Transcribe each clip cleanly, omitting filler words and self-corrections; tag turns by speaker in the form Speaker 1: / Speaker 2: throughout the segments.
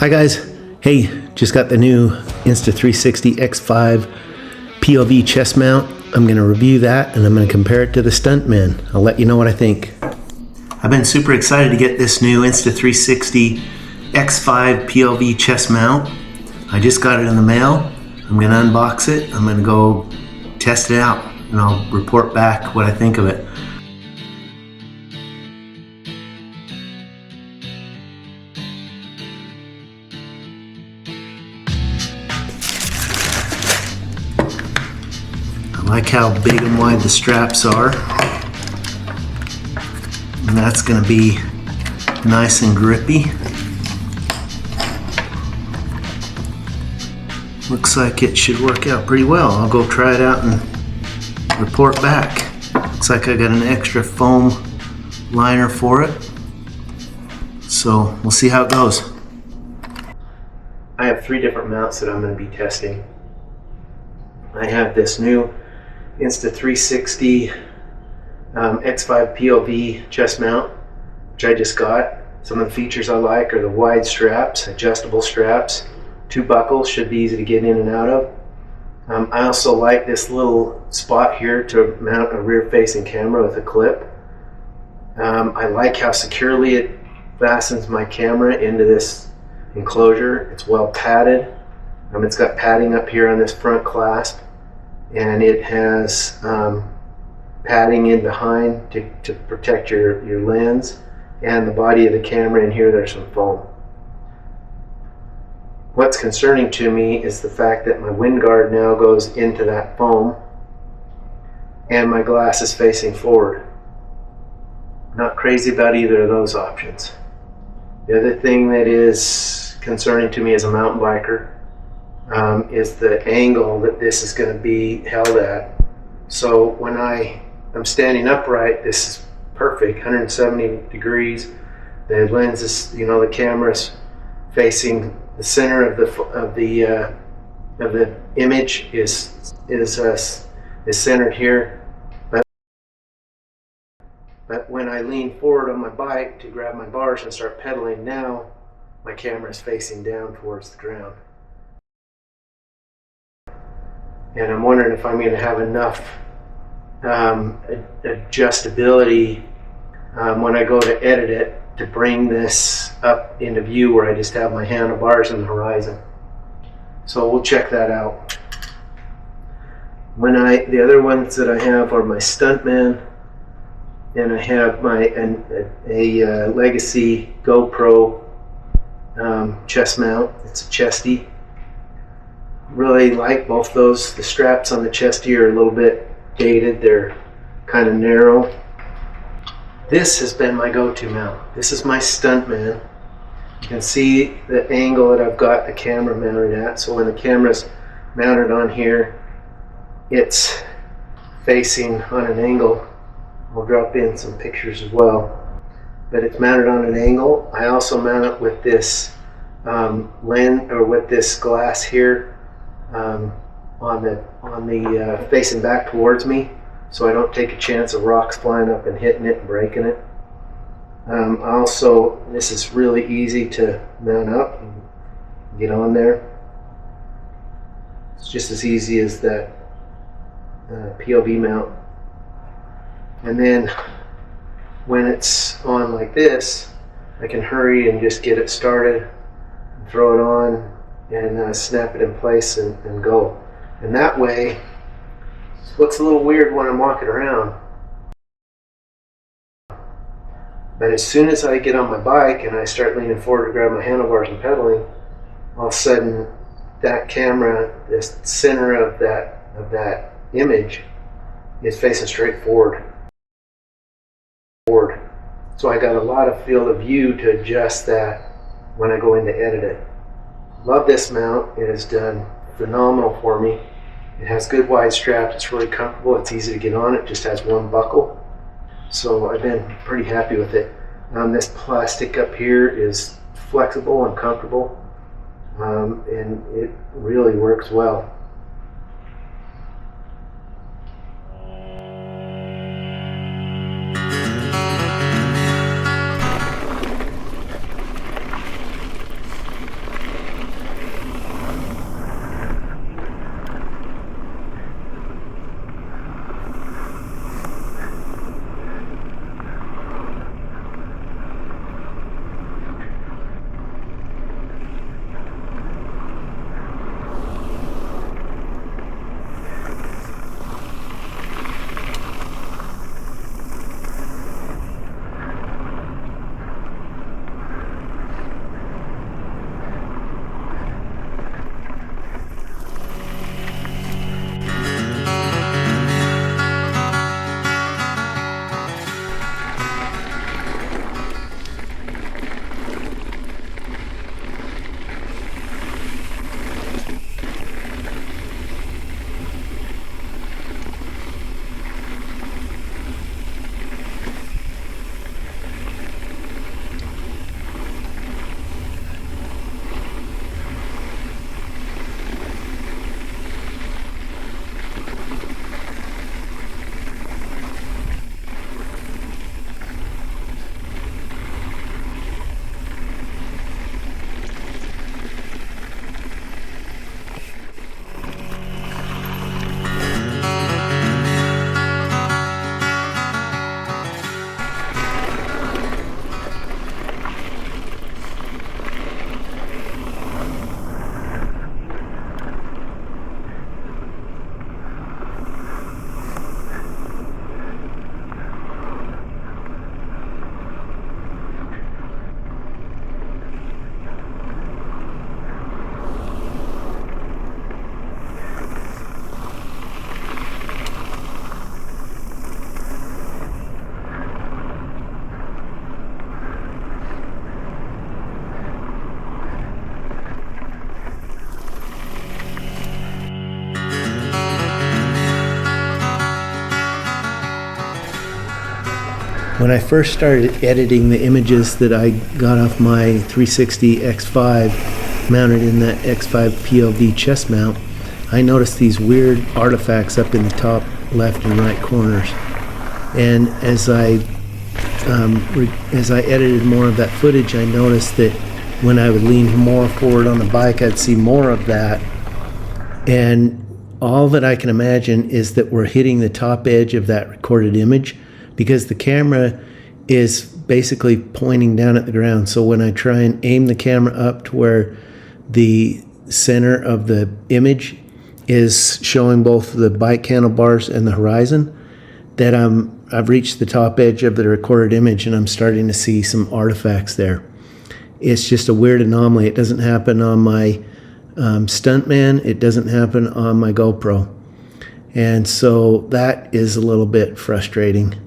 Speaker 1: Hi guys, hey, just got the new Insta360 X5 POV chest mount. I'm going to review that and I'm going to compare it to the Stuntman. I'll let you know what I think. I've been super excited to get this new Insta360 X5 POV chest mount. I just got it in the mail. I'm going to unbox it. I'm going to go test it out and I'll report back what I think of it. I like how big and wide the straps are, and that's going to be nice and grippy. Looks like it should work out pretty well. I'll go try it out and report back. Looks like I got an extra foam liner for it, so we'll see how it goes. I have 3 different mounts that I'm going to be testing. I have this new Insta360 X5 POV chest mount, which I just got. Some of the features I like are the wide straps, adjustable straps, 2 buckles, should be easy to get in and out of. I also like this little spot here to mount a rear-facing camera with a clip. I like how securely it fastens my camera into this enclosure. It's well padded. It's got padding up here on this front clasp, and it has padding in behind to protect your lens, and the body of the camera in here there's some foam. What's concerning to me is the fact that my wind guard now goes into that foam and my glass is facing forward. Not crazy about either of those options. The other thing that is concerning to me as a mountain biker is the angle that this is going to be held at. So when I'm standing upright, this is perfect, 170 degrees. The lens is, the camera's facing the center of the image is centered here. But when I lean forward on my bike to grab my bars and start pedaling, now my camera is facing down towards the ground. And I'm wondering if I'm going to have enough adjustability when I go to edit it to bring this up into view where I just have my handlebars in the horizon. So we'll check that out. The other ones that I have are my Stuntman, and I have a Legacy GoPro chest mount. It's a chesty. Really like both those. The straps on the chesty are a little bit dated. They're kind of narrow. This has been my go-to mount. This is my Stuntman. You can see the angle that I've got the camera mounted at. So when the camera's mounted on here, it's facing on an angle. I'll drop in some pictures as well. But it's mounted on an angle. I also mount it with this lens, or with this glass here on the facing back towards me, so I don't take a chance of rocks flying up and hitting it and breaking it. Also, this is really easy to mount up and get on there. It's just as easy as that POV mount. And then when it's on like this, I can hurry and just get it started, and throw it on, and snap it in place and go. And that way, it looks a little weird when I'm walking around. But as soon as I get on my bike and I start leaning forward to grab my handlebars and pedaling, all of a sudden that camera, the center of that image, is facing straight forward. So I got a lot of field of view to adjust that when I go in to edit it. Love this mount. It has done phenomenal for me. It has good wide straps. It's really comfortable. It's easy to get on. It just has 1 buckle. So I've been pretty happy with it. This plastic up here is flexible and comfortable, and it really works well. When I first started editing the images that I got off my 360 X5 mounted in that X5 POV chest mount, I noticed these weird artifacts up in the top left and right corners. And as I edited more of that footage, I noticed that when I would lean more forward on the bike, I'd see more of that. And all that I can imagine is that we're hitting the top edge of that recorded image, because the camera is basically pointing down at the ground. So when I try and aim the camera up to where the center of the image is showing both the bike handlebars and the horizon, that I've reached the top edge of the recorded image and I'm starting to see some artifacts there. It's just a weird anomaly. It doesn't happen on my Stuntman. It doesn't happen on my GoPro. And so that is a little bit frustrating.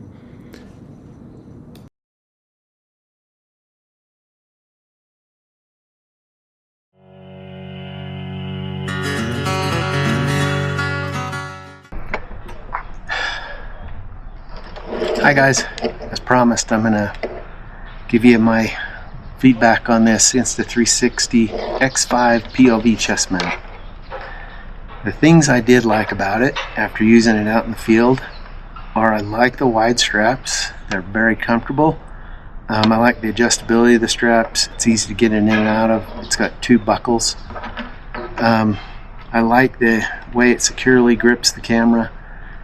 Speaker 1: Hi guys, as promised, I'm gonna give you my feedback on this Insta360 X5 POV chest mount. The things I did like about it after using it out in the field are I like the wide straps. They're very comfortable. I like the adjustability of the straps. It's easy to get in and out of. It's got 2 buckles. I like the way it securely grips the camera,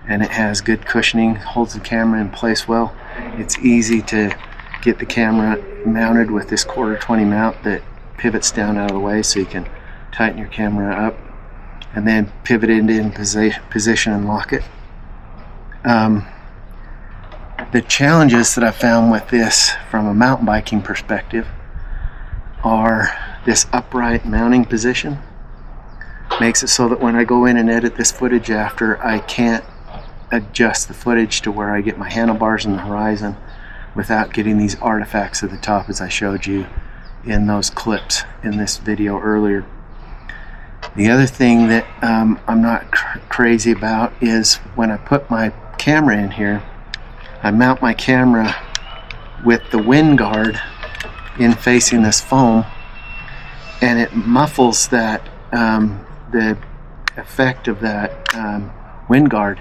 Speaker 1: and it has good cushioning, holds the camera in place well. It's easy to get the camera mounted with this 1/4-20 mount that pivots down out of the way, so you can tighten your camera up and then pivot it in position and lock it. The challenges that I found with this from a mountain biking perspective are this upright mounting position. Makes it so that when I go in and edit this footage after, I can't adjust the footage to where I get my handlebars and the horizon without getting these artifacts at the top, as I showed you in those clips in this video earlier. The other thing that I'm not crazy about is when I put my camera in here, I mount my camera with the wind guard in facing this foam, and it muffles that the effect of that wind guard.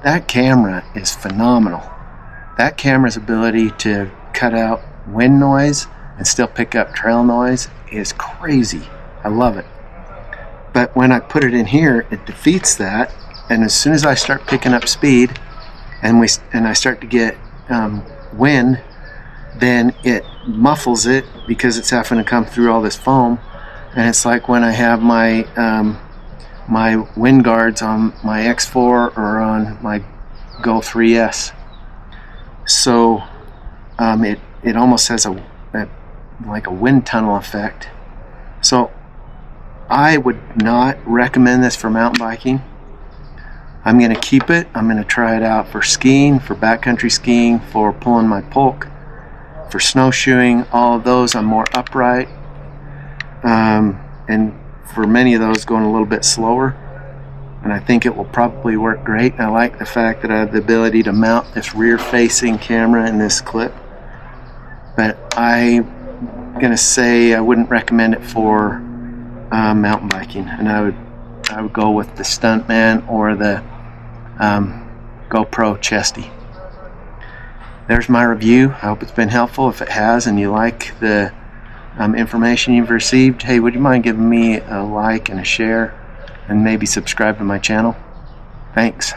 Speaker 1: That camera is phenomenal. That camera's ability to cut out wind noise and still pick up trail noise is crazy. I love it. But when I put it in here, it defeats that, and as soon as I start picking up speed and I start to get wind, then it muffles it because it's having to come through all this foam. And it's like when I have my my wind guards on my X4 or on my Go 3S. So it almost has like a wind tunnel effect. So I would not recommend this for mountain biking. I'm going to keep it. I'm going to try it out for skiing, for backcountry skiing, for pulling my pulk, for snowshoeing. All of those I'm more upright, and for many of those going a little bit slower, and I think it will probably work great. I like the fact that I have the ability to mount this rear facing camera in this clip, but I'm gonna say I wouldn't recommend it for mountain biking, and I would go with the Stuntman or the GoPro Chesty. There's my review. I hope it's been helpful. If it has and you like the information you've received, hey, would you mind giving me a like and a share and maybe subscribe to my channel? Thanks.